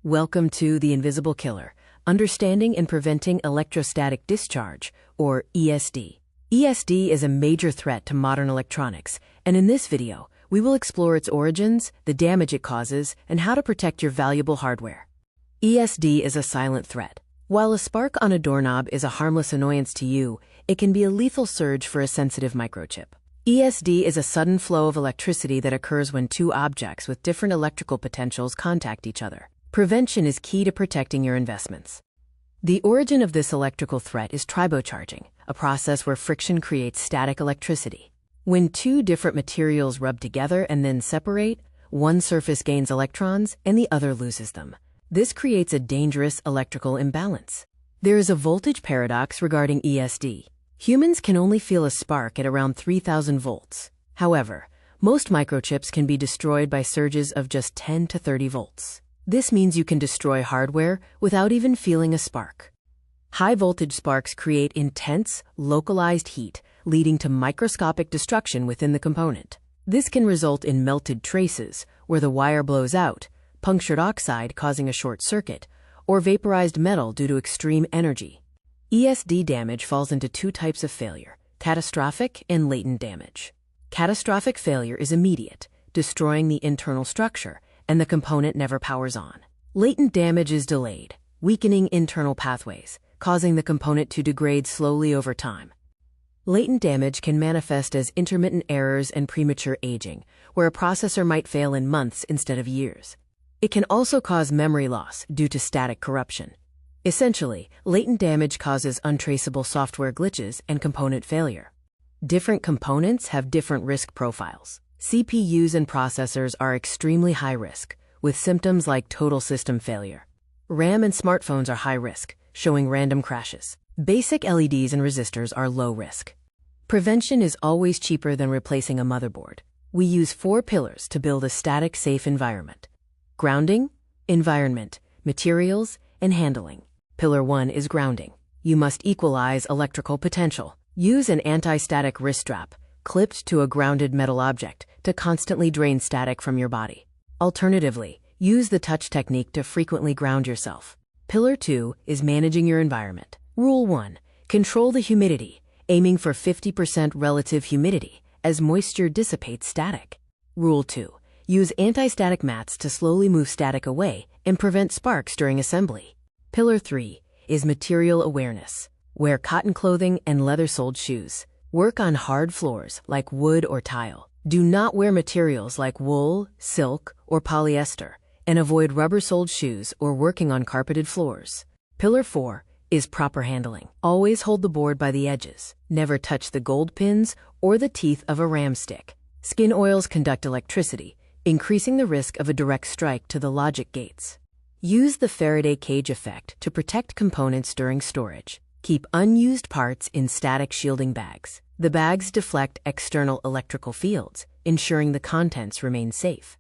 Welcome to The Invisible Killer, Understanding and Preventing Electrostatic Discharge, or ESD. ESD is a major threat to modern electronics, and in this video, we will explore its origins, the damage it causes, and how to protect your valuable hardware. ESD is a silent threat. While a spark on a doorknob is a harmless annoyance to you, it can be a lethal surge for a sensitive microchip. ESD is a sudden flow of electricity that occurs when two objects with different electrical potentials contact each other. Prevention is key to protecting your investments. The origin of this electrical threat is turbocharging, a process where friction creates static electricity. When two different materials rub together and then separate, one surface gains electrons and the other loses them. This creates a dangerous electrical imbalance. There is a voltage paradox regarding ESD. Humans can only feel a spark at around 3,000 volts. However, most microchips can be destroyed by surges of just 10 to 30 volts. This means you can destroy hardware without even feeling a spark. High-voltage sparks create intense, localized heat, leading to microscopic destruction within the component. This can result in melted traces, where the wire blows out, punctured oxide causing a short circuit, or vaporized metal due to extreme energy. ESD damage falls into two types of failure: catastrophic and latent damage. Catastrophic failure is immediate, destroying the internal structure, and the component never powers on. Latent damage is delayed, weakening internal pathways, causing the component to degrade slowly over time. Latent damage can manifest as intermittent errors and premature aging, where a processor might fail in months instead of years. It can also cause memory loss due to static corruption. Essentially, latent damage causes untraceable software glitches and component failure. Different components have different risk profiles. CPUs and processors are extremely high risk, with symptoms like total system failure. RAM and smartphones are high risk, showing random crashes. Basic LEDs and resistors are low risk. Prevention is always cheaper than replacing a motherboard. We use 4 pillars to build a static, safe environment: grounding, environment, materials, and handling. Pillar 1 is grounding. You must equalize electrical potential. Use an anti-static wrist strap, clipped to a grounded metal object, to constantly drain static from your body. Alternatively, use the touch technique to frequently ground yourself. Pillar 2 is managing your environment. Rule 1. Control the humidity, aiming for 50% relative humidity, as moisture dissipates static. Rule 2. Use anti-static mats to slowly move static away and prevent sparks during assembly. Pillar 3 is material awareness. Wear cotton clothing and leather-soled shoes. Work on hard floors like wood or tile. Do not wear materials like wool, silk, or polyester, and avoid rubber-soled shoes or working on carpeted floors. Pillar 4 is proper handling. Always hold the board by the edges. Never touch the gold pins or the teeth of a RAM stick. Skin oils conduct electricity, increasing the risk of a direct strike to the logic gates. Use the Faraday cage effect to protect components during storage. Keep unused parts in static shielding bags. The bags deflect external electrical fields, ensuring the contents remain safe.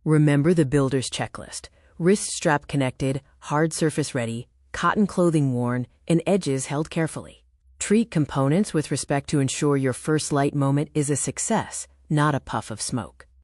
Remember the builder's checklist: wrist strap connected, hard surface ready, cotton clothing worn, and edges held carefully. Treat components with respect to ensure your first light moment is a success, not a puff of smoke.